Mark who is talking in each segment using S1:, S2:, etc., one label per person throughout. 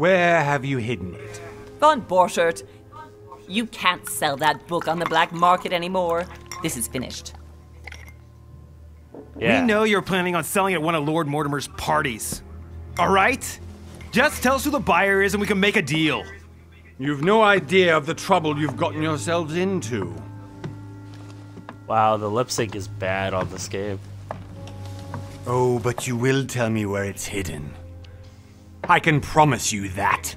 S1: Where have you hidden it?
S2: Von Borchert, you can't sell that book on the black market anymore. This is finished.
S1: Yeah. We know you're planning on selling at one of Lord Mortimer's parties. All right? Just tell us who the buyer is and we can make a deal. You've no idea of the trouble you've gotten yourselves into.
S3: Wow, the lip sync is bad on this game.
S1: Oh, but you will tell me where it's hidden. I can promise you that.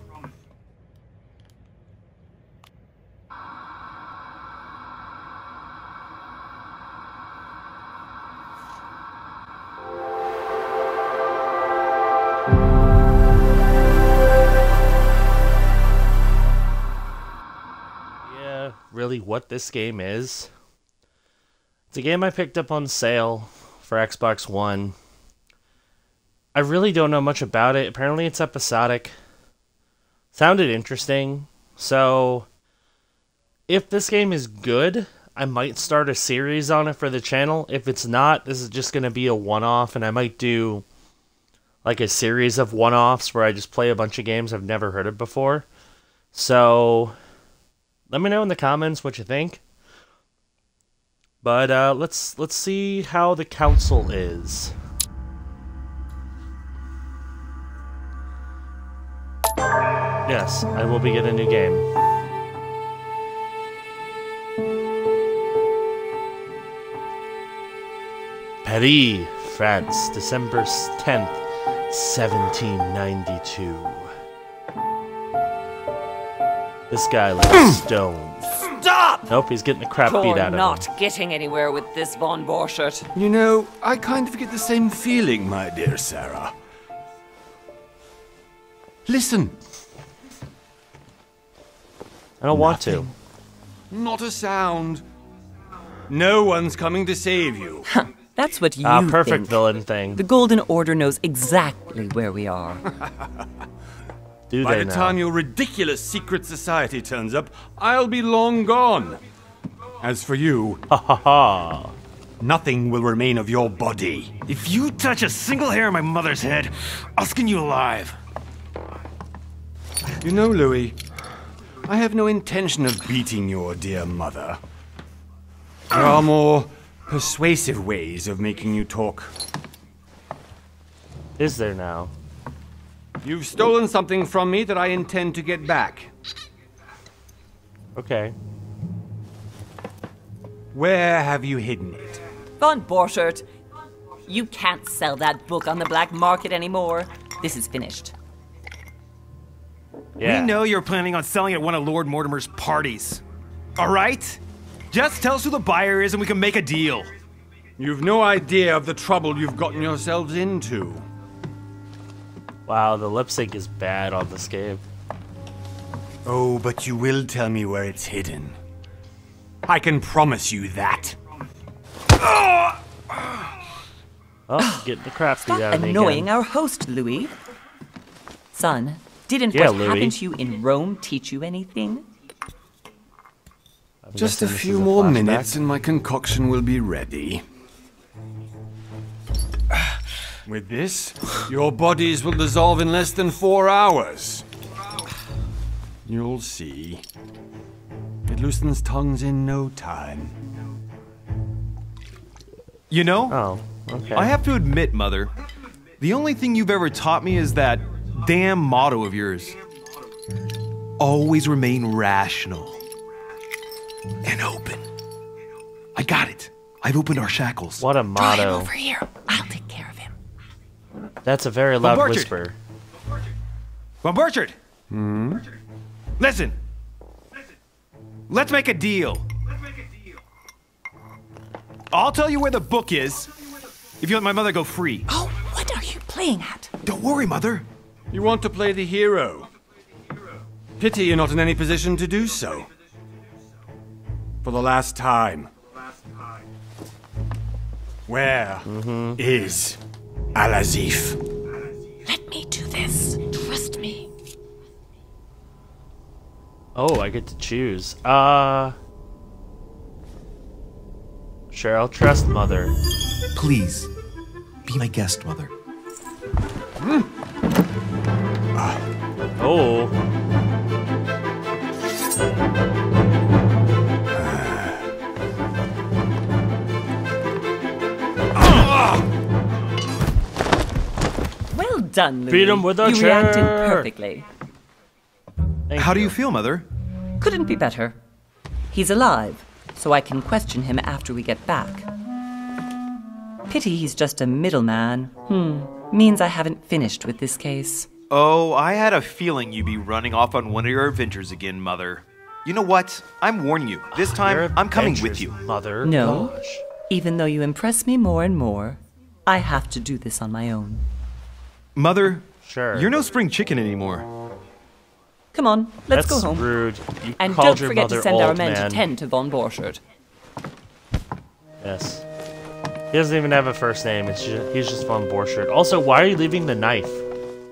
S3: Yeah, really what this game is. It's a game I picked up on sale for Xbox One. I really don't know much about it. Apparently it's episodic. Sounded interesting. So, if this game is good, I might start a series on it for the channel. If it's not, this is just going to be a one-off, and I might do like a series of one-offs where I just play a bunch of games I've never heard of before. So, let me know in the comments what you think. But let's see how the council is. Yes, I will be getting a new game. Paris, France, December 10th, 1792. This guy looks stoned.
S2: Stop!
S3: Nope, he's getting the crap beat out of him.
S2: You're not getting anywhere with this, Von Borchert.
S1: You know, I kind of get the same feeling, my dear Sarah. Listen.
S3: I don't want to.
S1: Not a sound. No one's coming to save you.
S2: That's what you
S3: perfect
S2: think.
S3: villain thing.
S2: The Golden Order knows exactly where we are.
S3: Do
S1: By
S3: they
S1: the
S3: now?
S1: time your ridiculous secret society turns up, I'll be long gone. As for you,
S3: Ha ha ha.
S1: nothing will remain of your body. If you touch a single hair on my mother's head, I'll skin you alive. You know, Louis, I have no intention of beating your dear mother. There are more persuasive ways of making you talk.
S3: Is there now?
S1: You've stolen something from me that I intend to get back.
S3: Okay.
S1: Where have you hidden it?
S2: Von Borchert, you can't sell that book on the black market anymore. This is finished.
S3: Yeah.
S1: We know you're planning on selling at one of Lord Mortimer's parties. All right? Just tell us who the buyer is and we can make a deal. You've no idea of the trouble you've gotten yourselves into.
S3: Wow, the lip sync is bad on this game.
S1: Oh, but you will tell me where it's hidden. I can promise you that.
S3: Oh, getting the crap beat
S2: Stop
S3: out of me
S2: annoying
S3: again.
S2: our host, Louis. Son, didn't
S3: Yeah,
S2: what
S3: Louis.
S2: happened to you in Rome teach you anything?
S3: I'm
S1: Just a
S3: guessing this
S1: few
S3: is
S1: more
S3: flashback.
S1: minutes and my concoction will be ready. With this, your bodies will dissolve in less than 4 hours. You'll see. It loosens tongues in no time.
S4: You know,
S3: Oh, okay.
S4: I have to admit, Mother, the only thing you've ever taught me is that damn motto of yours. Always remain rational. And open. I got it. I've opened our shackles.
S3: What a
S2: Draw him
S3: motto.
S2: over here. I'll take care of him.
S3: That's a very loud
S1: Borchert.
S3: whisper.
S1: Von Borchert! Listen! Let's make a deal. I'll tell you where the book is if you let my mother go free.
S2: Oh, what are you playing at?
S4: Don't worry, Mother.
S1: You want to play the hero. Pity you're not in any position to do so. For the last time. Where is Al-Azif?
S2: Let me do this. Trust me.
S3: Oh, I get to choose. Sure, I'll trust Mother.
S4: Please, be my guest, Mother.
S3: Oh, Oh.
S2: Well done, Louis.
S3: Beat him with a
S2: You
S3: chair.
S2: reacted perfectly.
S4: How do you feel, Mother?
S2: Couldn't be better. He's alive, so I can question him after we get back. Pity he's just a middleman. Means I haven't finished with this case.
S4: Oh, I had a feeling you'd be running off on one of your adventures again, Mother. You know what? I'm warning you. This time, I'm coming with you.
S3: Mother.
S2: No.
S3: Gosh.
S2: Even though you impress me more and more, I have to do this on my own.
S4: Mother,
S3: Sure.
S4: you're no spring chicken anymore.
S2: Come on, let's
S3: That's
S2: go home.
S3: rude. You
S2: And
S3: called
S2: don't
S3: your
S2: forget
S3: mother
S2: to send
S3: old,
S2: our men
S3: man.
S2: to tend to von Borchardt.
S3: Yes. He doesn't even have a first name. He's just von Borchardt. Also, why are you leaving the knife?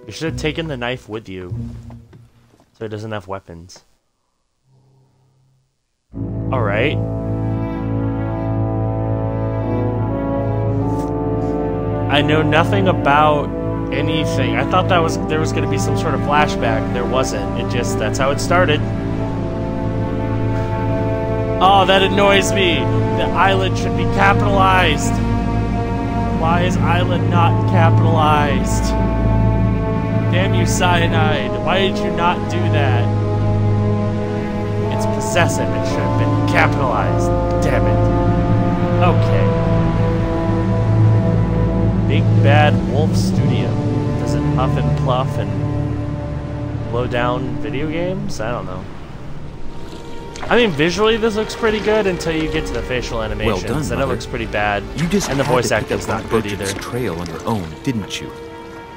S3: You should have taken the knife with you, so he doesn't have weapons. All right. I know nothing about anything. I thought there was going to be some sort of flashback. There wasn't. That's how it started. Oh, that annoys me. The island should be capitalized. Why is island not capitalized? Damn you, cyanide. Why did you not do that? It's possessive. It should have been capitalized. Damn it. Okay. Big Bad Wolf Studio. Does it huff and pluff and blow down video games? I don't know. I mean, visually this looks pretty good until you get to the facial animations.
S5: Well done,
S3: Then it
S5: Mother.
S3: looks pretty bad.
S5: You just
S3: and the
S5: had
S3: voice
S5: to pick
S3: acting's
S5: up
S3: not
S5: Von
S3: good
S5: Borchardt's
S3: either.
S5: trail on your own, didn't you?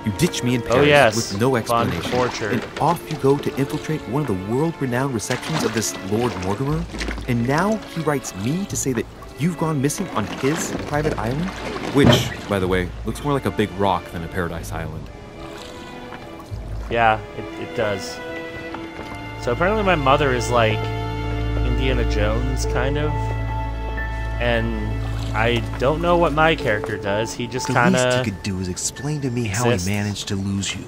S5: You ditched me in Paris
S3: Oh yes,
S5: with no
S3: Von
S5: explanation,
S3: Borchardt.
S5: and off you go to infiltrate one of the world-renowned receptions of this Lord Mortimer. And now he writes me to say that you've gone missing on his private island, which, by the way, looks more like a big rock than a paradise island.
S3: Yeah, it does. So apparently my mother is like Indiana Jones, kind of. And I don't know what my character does. He just
S4: The
S3: kind
S4: least you
S3: of...
S4: could do is explain to me how he
S3: exists.
S4: managed to lose you.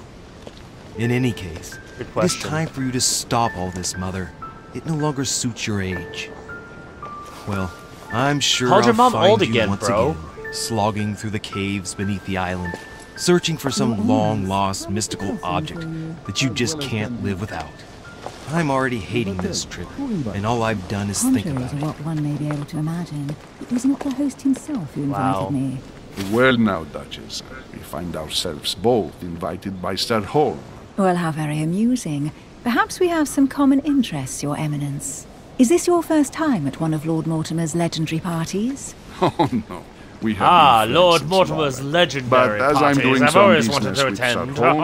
S4: In any case,
S3: Good
S4: it is
S3: question.
S4: time for you to stop all this, Mother. It no longer suits your age. Well, I'm sure
S3: Called
S4: I'll
S3: your mom
S4: find
S3: old
S4: you
S3: again,
S4: once
S3: bro.
S4: again, slogging through the caves beneath the island, searching for some long-lost mystical object that you just can't live without. I'm already hating this trip, and all I've done is think
S6: Contrary
S4: about
S6: to
S4: it.
S6: what one may be able to imagine, it was not the host himself who invited
S3: Wow.
S6: me.
S7: Well now, Duchess, we find ourselves both invited by Sir Holm.
S6: Well, how very amusing. Perhaps we have some common interests, Your Eminence. Is this your first time at one of Lord Mortimer's legendary parties?
S7: Oh no, we have been friends
S3: Lord
S7: since
S3: Mortimer's
S7: long.
S3: legendary
S7: But as
S3: parties.
S7: I'm doing
S3: I've
S7: some
S3: always wanted
S7: business
S3: to
S7: with Sir
S3: attend.
S7: Holm,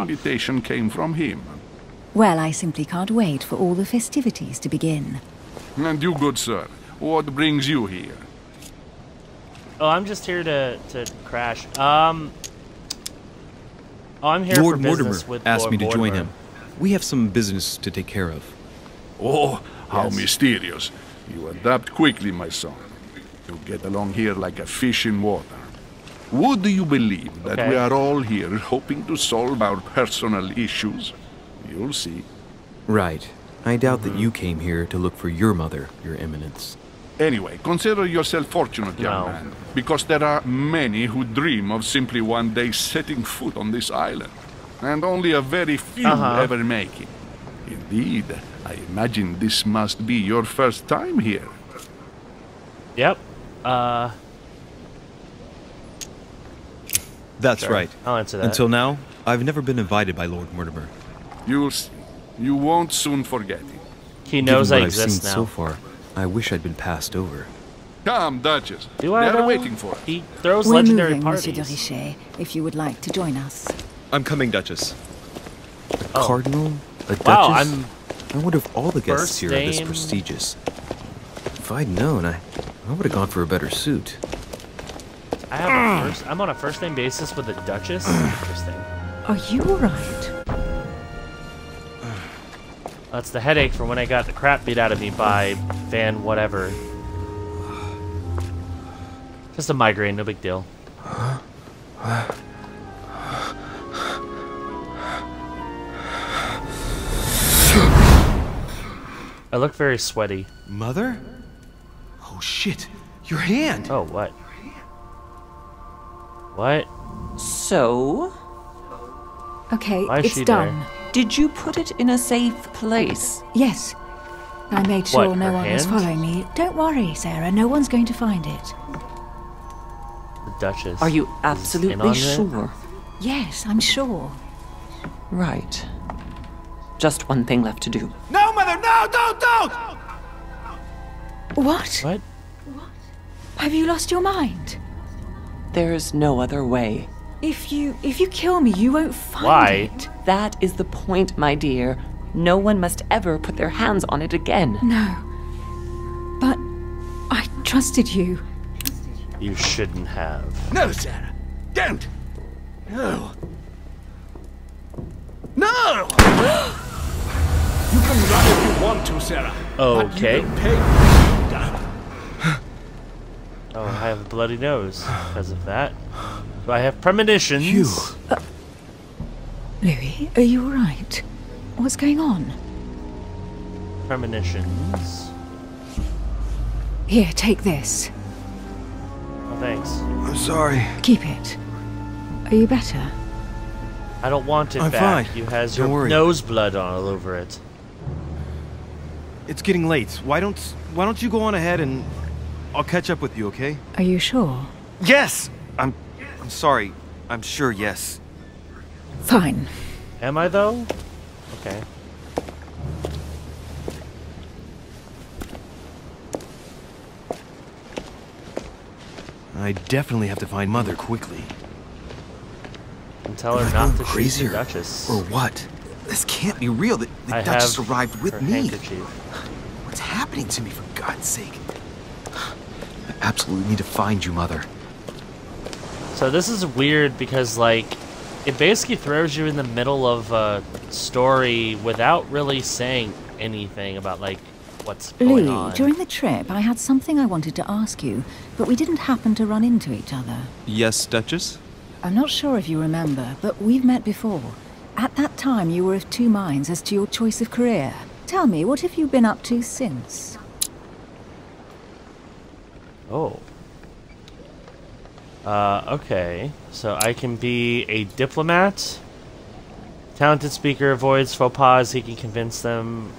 S7: the invitation came from him.
S6: Well, I simply can't wait for all the festivities to begin.
S7: And you, good sir, what brings you here?
S3: Oh, I'm just here to crash. Oh, I'm here
S5: Lord
S3: for
S5: Mortimer
S3: business with
S5: asked
S3: Lord
S5: me to join
S3: Mortimer.
S5: him. We have some business to take care of.
S7: Oh, how
S3: Yes.
S7: mysterious. You adapt quickly, my son. You get along here like a fish in water. Would you believe that
S3: Okay.
S7: we are all here hoping to solve our personal issues? You'll see.
S5: Right. I doubt that you came here to look for your mother, Your Eminence.
S7: Anyway, consider yourself fortunate, young
S3: No.
S7: man, because there are many who dream of simply one day setting foot on this island, and only a very few ever make it. Indeed, I imagine this must be your first time here.
S3: Yep.
S4: That's
S3: Sure.
S4: right.
S3: I'll answer that.
S4: Until now, I've never been invited by Lord Mortimer.
S7: You'll see. You won't soon forget it.
S3: He knows
S5: Given
S3: I
S5: what I've seen
S3: exist now.
S5: so far, I wish I'd been passed over.
S7: Come, Duchess.
S3: Do I
S7: They're
S3: though?
S7: waiting for us.
S3: He throws
S6: We're
S3: legendary
S6: moving, Monsieur de
S3: parties.
S6: Richet, if you would like to join us.
S4: I'm coming, Duchess.
S5: A cardinal? A duchess?
S3: Wow, I'm
S5: I wonder if all the guests
S3: First
S5: here are this
S3: name-
S5: prestigious. If I'd known, I would have gone for a better suit.
S3: I'm on a first name basis with a duchess. Interesting.
S6: Are you alright?
S3: That's the headache from when I got the crap beat out of me by Van whatever. Just a migraine, no big deal. I look very sweaty.
S4: Mother? Oh shit, your hand!
S3: Oh, what? What?
S2: So,
S6: Okay,
S3: Why is
S6: it's
S3: she
S6: done.
S3: there?
S2: did you put it in a safe place?
S6: Yes. I made sure
S3: What,
S6: no
S3: her
S6: one was
S3: hand?
S6: following me. Don't worry, Sarah. No one's going to find it.
S3: The Duchess.
S2: Are you
S3: is in
S2: absolutely
S3: on it?
S2: sure?
S6: Yes, I'm sure.
S2: Right. Just one thing left to do.
S1: No, Mother, no, don't!
S6: What?
S3: What?
S6: Have you lost your mind?
S2: There's no other way.
S6: If you kill me, you won't find
S3: Why?
S6: it.
S2: That is the point, my dear. No one must ever put their hands on it again.
S6: No. But I trusted you.
S3: You shouldn't have.
S7: No, Sarah. Don't. No. No! You can run if you want to, Sarah.
S3: Okay.
S7: But you will pay.
S3: Oh, I have a bloody nose because of that. Do I have premonitions?
S4: Phew.
S6: Louis, are you alright? What's going on?
S3: Premonitions.
S6: Here, take this.
S3: Oh, thanks.
S4: I'm sorry.
S6: Keep it. Are you better?
S3: I don't want it
S4: I'm
S3: back.
S4: fine.
S3: You has
S4: Don't
S3: your
S4: worry.
S3: nose blood all over it.
S4: It's getting late. Why don't you go on ahead and I'll catch up with you, okay?
S6: Are you sure?
S4: Yes! I'm sorry. I'm sure, yes.
S6: Fine.
S3: Am I though? Okay.
S4: I definitely have to find Mother quickly.
S3: And tell her
S4: Am I
S3: not
S4: going
S3: to shoot the
S4: crazier?
S3: Duchess.
S4: Or what? This can't be real. The
S3: I
S4: Duchess
S3: have
S4: arrived with
S3: her
S4: me.
S3: handkerchief.
S4: What's happening to me, for God's sake? I absolutely need to find you, Mother.
S3: So this is weird because, like, it basically throws you in the middle of a story without really saying anything about, like, what's going
S6: Louis,
S3: on.
S6: during the trip, I had something I wanted to ask you, but we didn't happen to run into each other.
S5: Yes, Duchess?
S6: I'm not sure if you remember, but we've met before. At that time, you were of two minds as to your choice of career. Tell me, what have you been up to since?
S3: Oh. Okay. So I can be a diplomat. Talented speaker, avoids faux pas. He can convince them.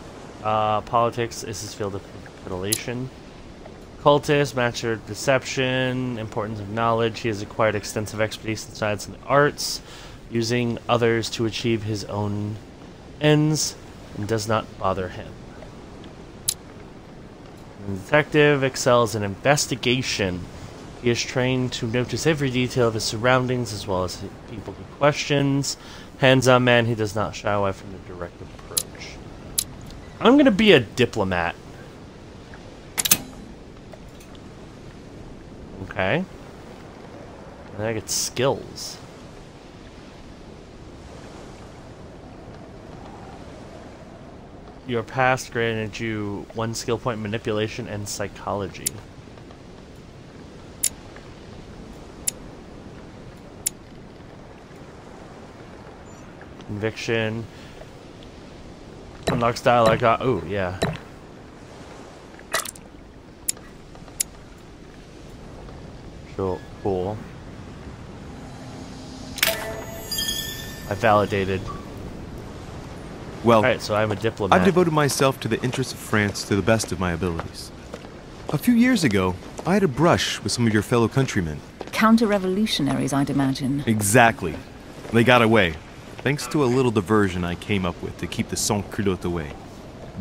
S3: Politics is his field of predilection. Cultist, master of deception, importance of knowledge. He has acquired extensive expertise in science and arts, using others to achieve his own ends, and does not bother him. The detective excels in investigation. He is trained to notice every detail of his surroundings as well as people he questions. Hands-on man, he does not shy away from the direct approach. I'm gonna be a diplomat. Okay. And I get skills. Your past granted you 1 skill point, manipulation and psychology. Conviction. Unlocks dialogue. Oh, yeah. Cool. I validated.
S4: Well,
S3: Alright, so I'm a diplomat.
S4: I've devoted myself to the interests of France to the best of my abilities. A few years ago, I had a brush with some of your fellow countrymen.
S6: Counter-revolutionaries, I'd imagine.
S4: Exactly. They got away, thanks to a little diversion I came up with to keep the sans-culottes away.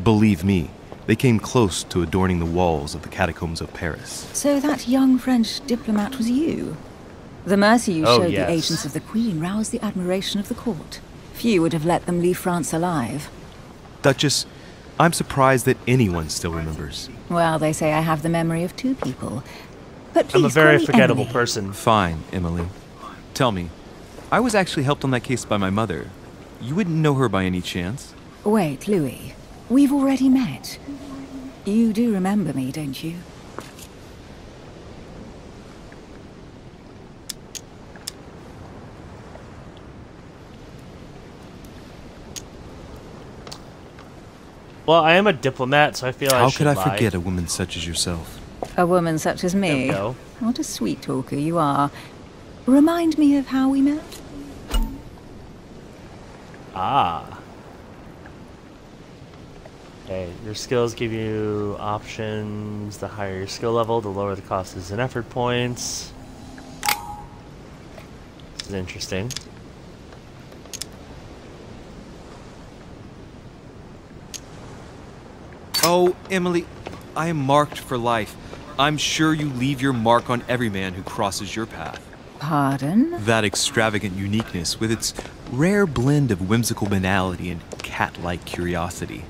S4: Believe me, they came close to adorning the walls of the catacombs of Paris.
S6: So that young French diplomat was you? The mercy you
S3: Oh,
S6: showed
S3: yes.
S6: the agents of the Queen roused the admiration of the court. Few would have let them leave France alive.
S4: Duchess, I'm surprised that anyone still remembers.
S6: Well, they say I have the memory of two people. But please
S3: I'm a very
S6: call me
S3: forgettable
S6: Emily.
S3: person.
S5: Fine, Emily. Tell me, I was actually helped on that case by my mother. You wouldn't know her by any chance?
S6: Wait, Louis. We've already met. You do remember me, don't you?
S3: Well, I am a diplomat, so I feel
S5: How
S3: I should
S5: could I
S3: lie.
S5: forget a woman such as yourself?
S6: A woman such as
S3: There we
S6: me?
S3: go.
S6: What a sweet talker you are. Remind me of how we met?
S3: Ah. Okay, your skills give you options. The higher your skill level, the lower the cost is in effort points. This is interesting.
S4: Oh, Emily, I am marked for life. I'm sure you leave your mark on every man who crosses your path.
S6: Pardon?
S4: That extravagant uniqueness, with its rare blend of whimsical banality and cat-like curiosity.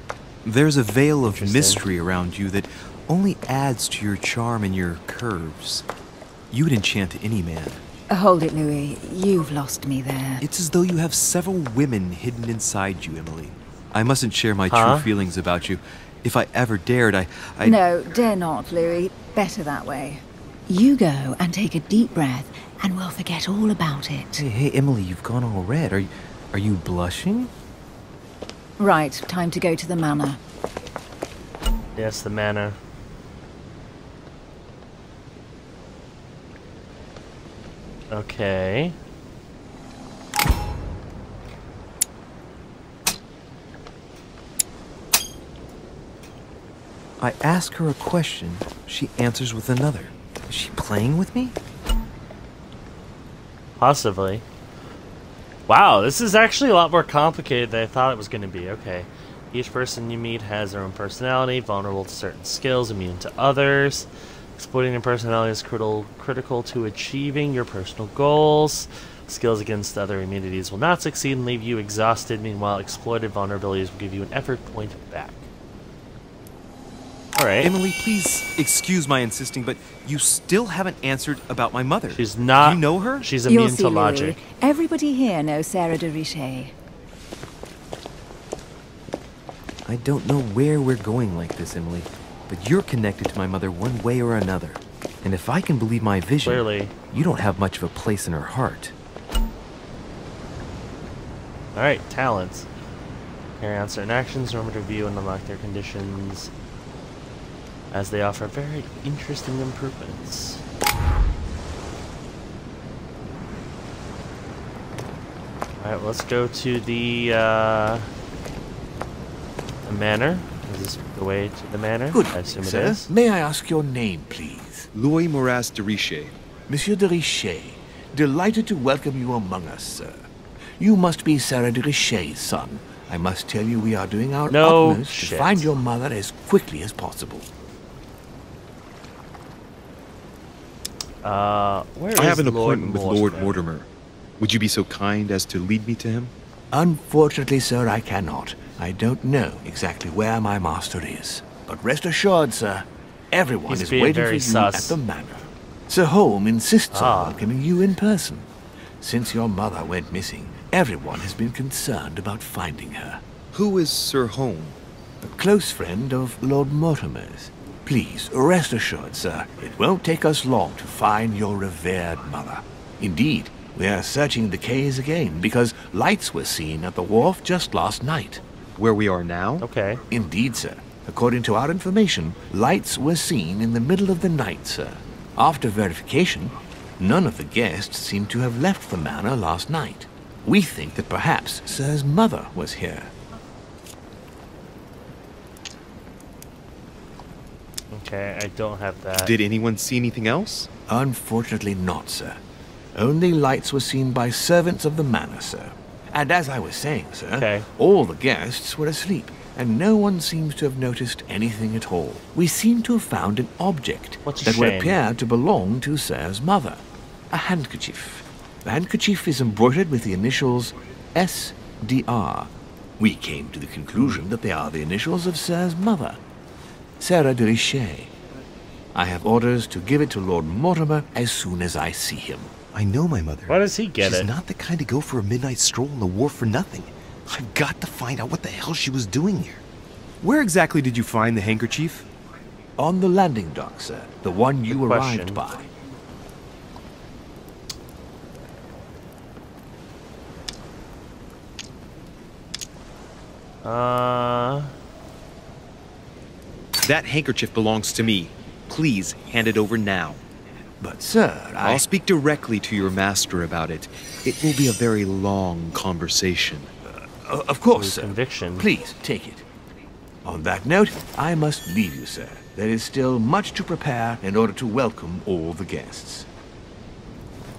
S4: There's a veil of mystery around you that only adds to your charm and your curves. You would enchant any man.
S6: Hold it, Louis. You've lost me there.
S4: It's as though you have several women hidden inside you, Emily. I mustn't share my true feelings about you. If I ever dared, I...
S6: No, dare not, Louis. Better that way. You go and take a deep breath, and we'll forget all about it.
S5: Hey, Emily, you've gone all red. Are you blushing?
S6: Right, time to go to the manor.
S3: Yes, the manor. Okay.
S5: I ask her a question, she answers with another. Is she playing with me?
S3: Possibly. Wow, this is actually a lot more complicated than I thought it was going to be. Okay. Each person you meet has their own personality, vulnerable to certain skills, immune to others. Exploiting their personality is critical to achieving your personal goals. Skills against other immunities will not succeed and leave you exhausted. Meanwhile, exploited vulnerabilities will give you an effort point back. Alright.
S4: Emily, please excuse my insisting, but you still haven't answered about my mother.
S3: She's not...
S4: Do you know her?
S3: She's
S6: You'll
S3: immune
S6: see,
S3: to
S6: Louis.
S3: logic.
S6: Everybody here knows Sarah de Richet.
S5: I don't know where we're going like this, Emily, but you're connected to my mother one way or another. And if I can believe my vision,
S3: Clearly.
S5: you don't have much of a place in her heart.
S3: Alright, talents. Carry out certain actions, remember to view and unlock their conditions, as they offer very interesting improvements. Alright, let's go to the manor. Is this the way to the manor?
S8: Good,
S3: I assume
S8: sir.
S3: it is.
S8: May I ask your name, please?
S4: Louis Moras de Richet.
S8: Monsieur de Richet. Delighted to welcome you among us, sir. You must be Sarah de Richet's son. I must tell you we are doing our utmost to find your mother as quickly as possible.
S3: Where is
S4: I have an
S3: Lord
S4: appointment with
S3: Mortimer?
S4: Lord Mortimer. Would you be so kind as to lead me to him?
S8: Unfortunately, sir, I cannot. I don't know exactly where my master is. But rest assured, sir, everyone
S3: He's
S8: is
S3: being
S8: waiting for
S3: very
S8: you
S3: sus.
S8: at the manor. Sir Holm insists on welcoming you in person. Since your mother went missing, everyone has been concerned about finding her.
S4: Who is Sir Holm?
S8: A close friend of Lord Mortimer's. Please, rest assured, sir, it won't take us long to find your revered mother. Indeed, we are searching the quays again because lights were seen at the wharf just last night.
S4: Where we are now?
S3: Okay.
S8: Indeed, sir. According to our information, lights were seen in the middle of the night, sir. After verification, none of the guests seem to have left the manor last night. We think that perhaps Sir's mother was here.
S3: Okay, I don't have that.
S4: Did anyone see anything else?
S8: Unfortunately not, sir. Only lights were seen by servants of the manor, sir. And as I was saying, sir, all the guests were asleep, and no one seems to have noticed anything at all. We seem to have found an object that would appear to belong to Sir's mother. A handkerchief. The handkerchief is embroidered with the initials S.D.R. We came to the conclusion that they are the initials of Sir's mother, Sarah de Richet. I have orders to give it to Lord Mortimer as soon as I see him.
S4: I know my mother.
S3: Why does he get
S4: She's
S3: it?
S4: not the kind to go for a midnight stroll on the wharf for nothing. I've got to find out what the hell she was doing here. Where exactly did you find the handkerchief?
S8: On the landing dock, sir. The one you arrived by.
S4: That handkerchief belongs to me. Please hand it over now.
S8: But, sir,
S4: I'll speak directly to your master about it. It will be a very long conversation.
S8: Of course, sir.
S3: Conviction.
S8: Please, take it. On that note, I must leave you, sir. There is still much to prepare in order to welcome all the guests.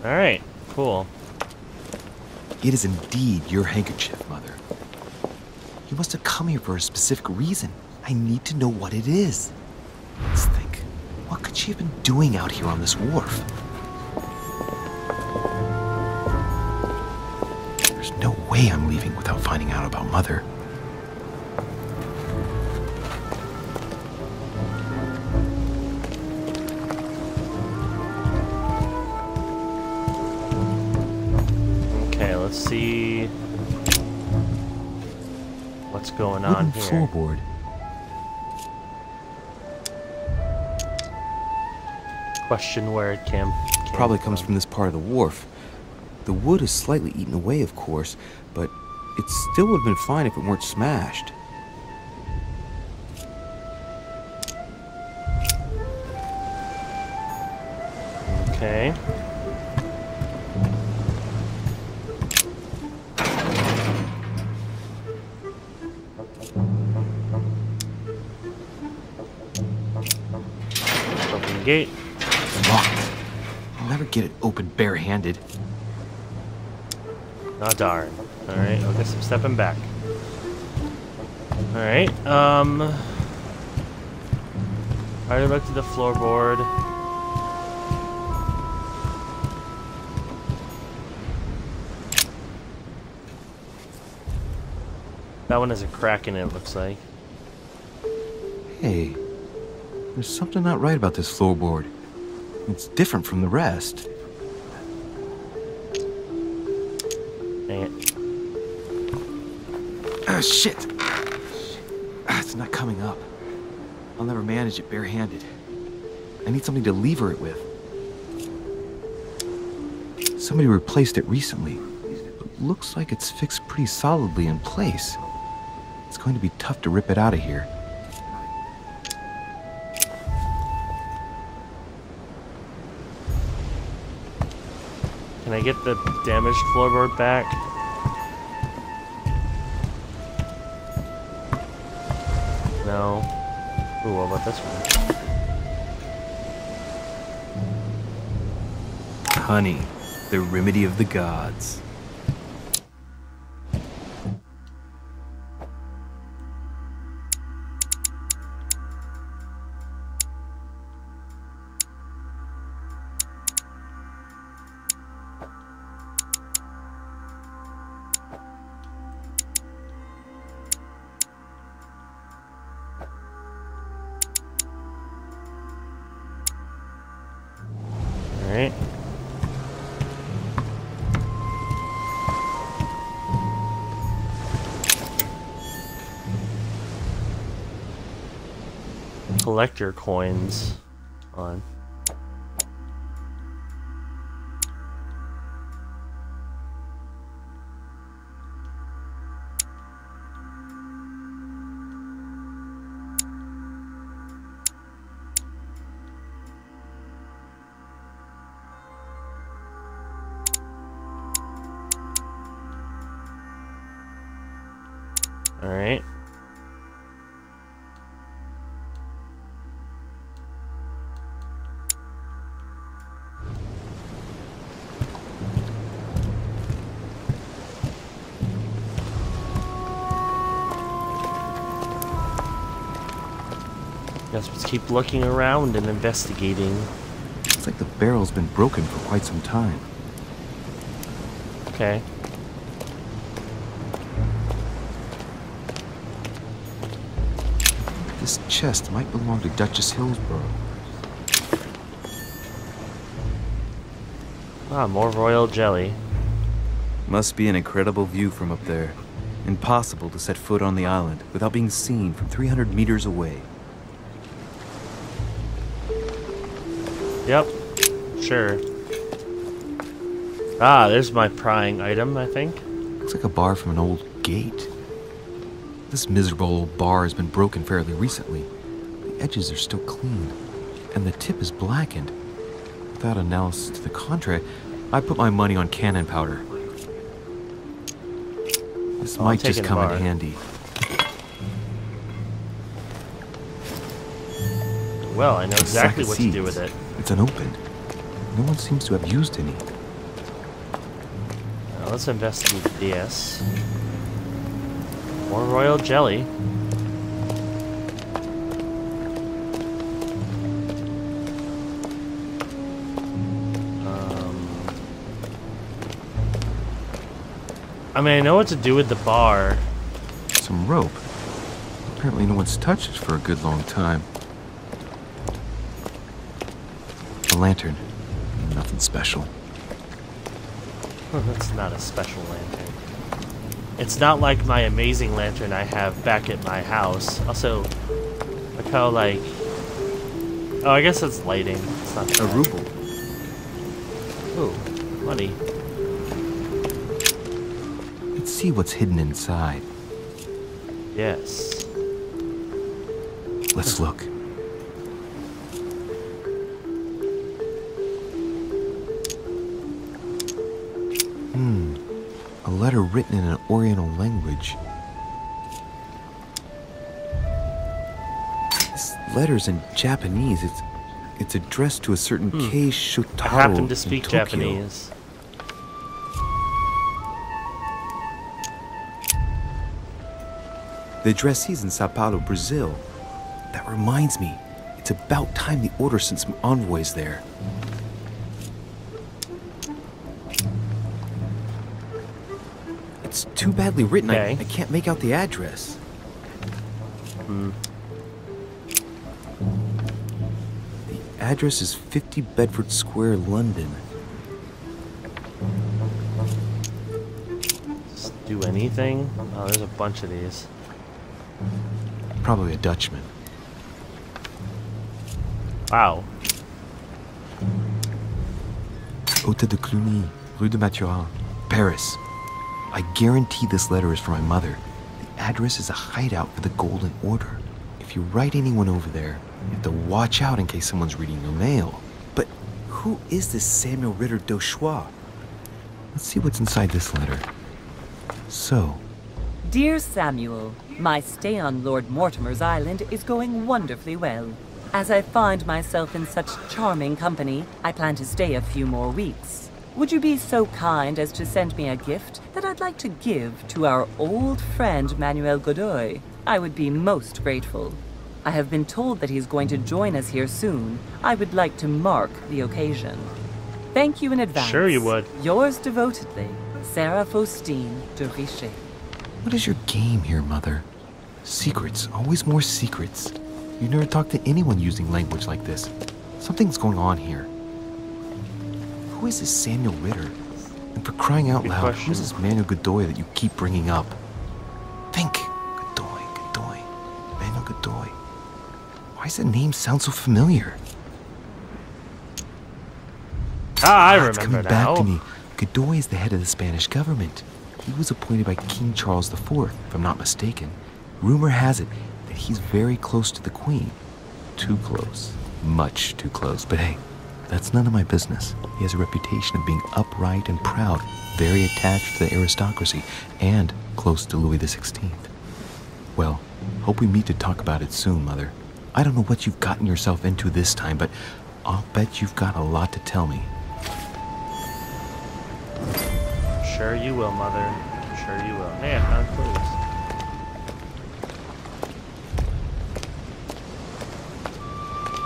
S3: Alright, cool.
S4: It is indeed your handkerchief, Mother. You must have come here for a specific reason. I need to know what it is. Let's think. What could she have been doing out here on this wharf? There's no way I'm leaving without finding out about Mother.
S3: Okay, let's see what's going on here.
S4: Floorboard.
S3: Question where it came
S5: Probably comes from this part of the wharf. The wood is slightly eaten away, of course, but it still would have been fine if it weren't smashed.
S3: Okay. Open the gate.
S4: Locked. I'll never get it open barehanded.
S3: Oh, darn. Alright, I guess I'm stepping back. Alright, I already looked at the floorboard. That one has a crack in it, looks like.
S5: Hey, there's something not right about this floorboard. It's different from the rest.
S3: Dang it.
S5: Ah, shit! Ah, it's not coming up. I'll never manage it barehanded. I need something to lever it with. Somebody replaced it recently. But looks like it's fixed pretty solidly in place. It's going to be tough to rip it out of here.
S3: Can I get the damaged floorboard back? No. Ooh, what about this one?
S4: Honey, the remedy of the gods.
S3: Alright. Collector coins on. All right. Guess let's keep looking around and investigating.
S5: Looks like the barrel's been broken for quite some time.
S3: Okay.
S5: This chest might belong to Duchess Hillsborough.
S3: Ah, more royal jelly.
S5: Must be an incredible view from up there. Impossible to set foot on the island without being seen from 300 meters away.
S3: Yep. Sure. Ah, there's my prying item, I think.
S5: Looks like a bar from an old gate. This miserable old bar has been broken fairly recently. edges are still clean, and the tip is blackened. Without analysis to the contrary, I put my money on cannon powder. This might just come in handy.
S3: Well, I know exactly what to do with it.
S5: It's unopened. No one seems to have used any.
S3: Now let's investigate this. More royal jelly. I mean, I know what to do with the bar.
S5: Some rope. Apparently no one's touched it for a good long time. A lantern. Nothing special.
S3: That's not a special lantern. It's not like my amazing lantern I have back at my house. Also, look how, like... Oh, I guess it's lighting. It's not bad.
S5: A ruble.
S3: Ooh, money.
S5: Let's see what's hidden inside.
S3: Yes.
S5: Let's look. A letter written in an Oriental language. This letter's in Japanese. It's addressed to a certain Kei Shotaro.
S3: I happen to speak Japanese.
S5: The addressee's in Sao Paulo, Brazil. That reminds me, it's about time the order sent some envoys there. It's too badly written, I can't make out the address. The address is 50 Bedford Square, London.
S3: Just do anything? Oh, there's a bunch of these.
S5: Probably a Dutchman.
S3: Wow.
S5: Hôtel de Cluny, Rue de Mathurin, Paris. I guarantee this letter is for my mother. The address is a hideout for the Golden Order. If you write anyone over there, you have to watch out in case someone's reading your mail. But who is this Samuel Ritter d'Auchois? Let's see what's inside this letter. So...
S2: Dear Samuel, my stay on Lord Mortimer's island is going wonderfully well. As I find myself in such charming company, I plan to stay a few more weeks. Would you be so kind as to send me a gift that I'd like to give to our old friend Manuel Godoy? I would be most grateful. I have been told that he's going to join us here soon. I would like to mark the occasion. Thank you in advance.
S3: Sure you would.
S2: Yours devotedly, Sarah Faustine de Richet.
S5: What is your game here, Mother? Secrets, always more secrets. You never talk to anyone using language like this. Something's going on here. Who is this Samuel Ritter? And for crying out loud, who is this Manuel Godoy that you keep bringing up? Think. Godoy. Manuel Godoy. Why does that name sound so familiar?
S3: Ah, I remember
S5: it's coming
S3: now.
S5: Back to me. Godoy is the head of the Spanish government. He was appointed by King Charles IV, if I'm not mistaken. Rumor has it that he's very close to the Queen. Too close. Much too close. But hey, that's none of my business. He has a reputation of being upright and proud, very attached to the aristocracy, and close to Louis XVI. Well, hope we meet to talk about it soon, Mother. I don't know what you've gotten yourself into this time, but I'll bet you've got a lot to tell me.
S3: Sure you will, Mother. Sure you will. Hey, I found clues.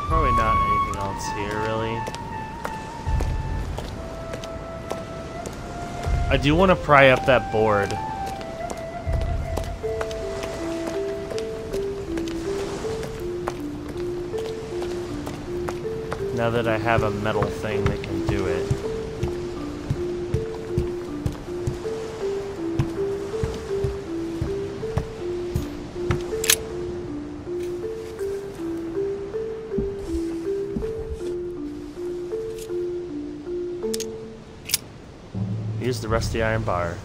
S3: Probably not anything else here, really. I do want to pry up that board. Now that I have a metal thing that can do it. Use the rusty iron bar.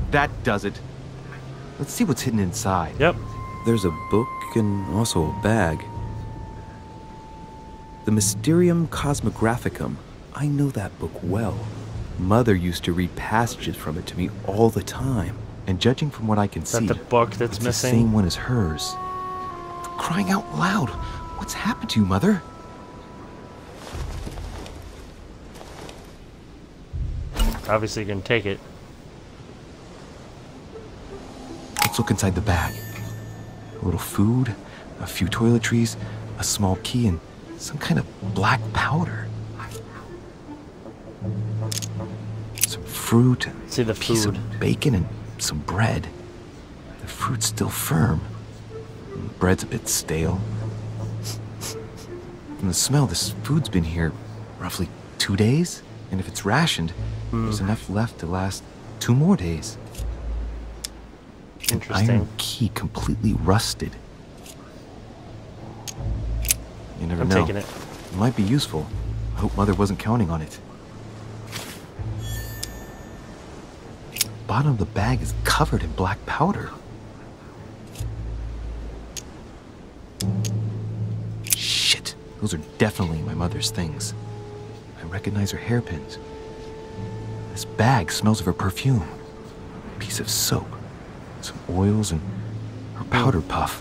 S5: That does it. Let's see what's hidden inside.
S3: Yep.
S5: There's a book and also a bag. The Mysterium Cosmographicum. I know that book well. Mother used to read passages from it to me all the time. And judging from what I can see,
S3: the book that's
S5: it's
S3: missing?
S5: the same one as hers. For crying out loud, what's happened to you, Mother?
S3: Obviously you can take it.
S5: Let's look inside the bag. A little food, a few toiletries, a small key, and some kind of black powder. Some fruit,
S3: See the
S5: a piece
S3: food.
S5: of bacon, and some bread. The fruit's still firm. And the bread's a bit stale. From the smell, this food's been here roughly 2 days. And if it's rationed, there's enough left to last 2 more days. An
S3: Interesting.
S5: iron key completely rusted. You never
S3: I'm
S5: know.
S3: taking it.
S5: It might be useful. I hope Mother wasn't counting on it. The bottom of the bag is covered in black powder. Shit. Those are definitely my mother's things. I recognize her hairpins. This bag smells of her perfume. A piece of soap. Some oils and her powder puff.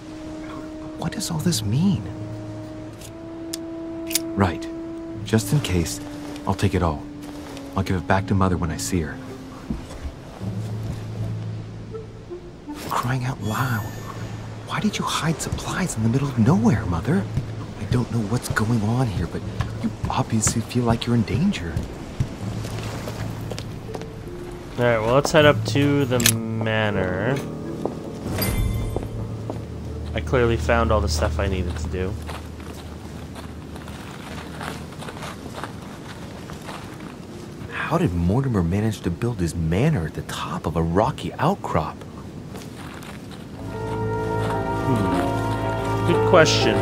S5: What does all this mean? Right. Just in case, I'll take it all. I'll give it back to Mother when I see her. Crying out loud. Why did you hide supplies in the middle of nowhere, Mother? I don't know what's going on here, but you obviously feel like you're in danger.
S3: Alright, well, let's head up to the manor. I clearly found all the stuff I needed to do.
S5: How did Mortimer manage to build his manor at the top of a rocky outcrop?
S3: Good question.